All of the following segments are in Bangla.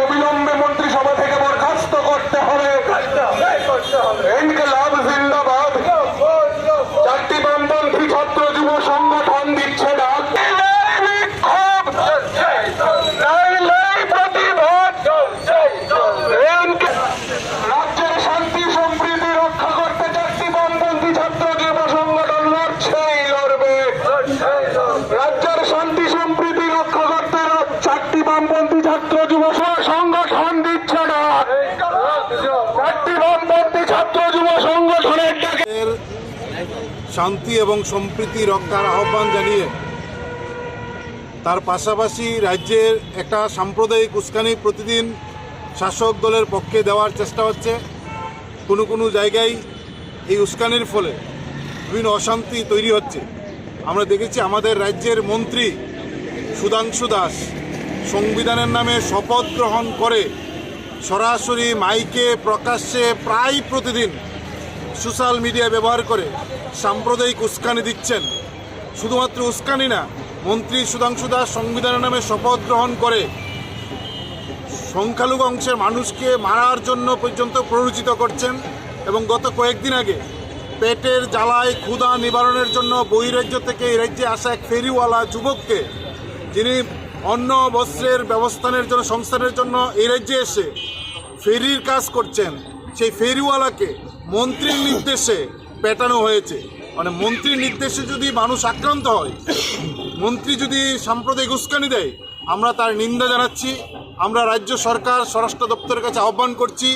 অবিলম্বে মন্ত্রিসভা থেকে বরখাস্ত করতে হবে। ইনকিলাব জিন্দাবাদ। চারটি বামপন্থী ছাত্র যুব সংগঠন দিচ্ছে ডাক। রাজ্যের শান্তি সম্প্রীতি রক্ষা করতে চারটি বামপন্থী ছাত্র যুব সংগঠন লড়ছেই লড়বে। রাজ্যের শান্তি সম্প্রীতি রক্ষা করতে চারটি বামপন্থী ছাত্র যুব সংগঠন দিচ্ছে ডাক। চারটি বামপন্থী ছাত্র যুব সংগঠনের ডাকে শান্তি এবং সম্প্রীতি রক্ষার আহ্বান জানিয়ে তার পাশাপাশি রাজ্যের একটা সাম্প্রদায়িক উস্কানি প্রতিদিন শাসক দলের পক্ষে দেওয়ার চেষ্টা হচ্ছে। কোনো কোনো জায়গায় এই উস্কানির ফলে বিভিন্ন অশান্তি তৈরি হচ্ছে। আমরা দেখেছি আমাদের রাজ্যের মন্ত্রী সুধাংশু দাস সংবিধানের নামে শপথ গ্রহণ করে সরাসরি মাইকে প্রকাশ্যে প্রায় প্রতিদিন সোশ্যাল মিডিয়া ব্যবহার করে সাম্প্রদায়িক উস্কানি দিচ্ছেন। শুধুমাত্র উস্কানি না, মন্ত্রী সুধাংশু দাস সংবিধানের নামে শপথ গ্রহণ করে সংখ্যালঘু অংশের মানুষকে মারার জন্য পর্যন্ত প্ররোচিত করছেন। এবং গত কয়েকদিন আগে পেটের জ্বালায় ক্ষুধা নিবারণের জন্য বহিরাজ্য থেকে এই রাজ্যে আসা এক ফেরিওয়ালা যুবককে, যিনি অন্ন বস্ত্রের সংস্থানের জন্য এই রাজ্যে এসে ফেরির কাজ করছেন, সেই ফেরিওয়ালাকে মন্ত্রীর নির্দেশে পেটানো হয়েছে। মানে মন্ত্রীর নির্দেশে যদি মানুষ আক্রান্ত হয়, মন্ত্রী যদি সাম্প্রদায়িক উস্কানি দেয়, আমরা তার নিন্দা জানাচ্ছি। আমরা রাজ্য সরকার স্বরাষ্ট্র দপ্তরের কাছে আহ্বান করছি,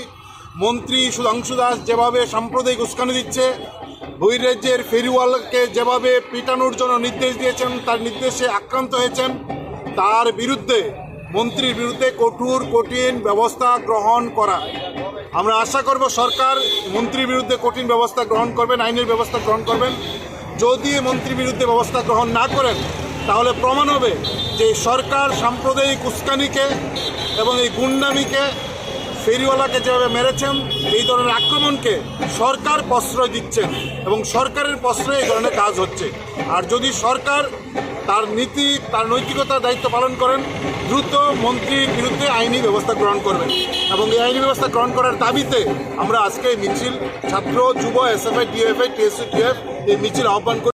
মন্ত্রী সুধাংশু দাস যেভাবে সাম্প্রদায়িক উস্কানি দিচ্ছে, বহিরাজ্যের ফেরিওয়ালাকে যেভাবে পিটানোর জন্য নির্দেশ দিয়েছেন, তার নির্দেশে আক্রান্ত হয়েছেন, তার বিরুদ্ধে মন্ত্রীর বিরুদ্ধে কঠিন ব্যবস্থা গ্রহণ করা। আমরা আশা করব সরকার মন্ত্রীর বিরুদ্ধে কঠিন ব্যবস্থা গ্রহণ করবেন, আইনের ব্যবস্থা গ্রহণ করবেন। যদি মন্ত্রীর বিরুদ্ধে ব্যবস্থা গ্রহণ না করেন, তাহলে প্রমাণ হবে যে সরকার সাম্প্রদায়িক উস্কানিকে এবং এই গুন্ডামিকে, ফেরিওয়ালাকে যেভাবে মেরেছেন, এই ধরনের আক্রমণকে সরকার প্রশ্রয় দিচ্ছেন এবং সরকারের প্রশ্রয়ে এই ধরনের কাজ হচ্ছে। আর যদি সরকার তার নীতি, তার নৈতিকতার দায়িত্ব পালন করেন, দ্রুত মন্ত্রীর বিরুদ্ধে আইনি ব্যবস্থা গ্রহণ করবেন। এবং এই আইনি ব্যবস্থা গ্রহণ করার দাবিতে আমরা আজকে মিছিল ছাত্র যুব এসএফআই, ডিএফআই, টিএসইউ, টিএফ এই মিছিল আহ্বান করি।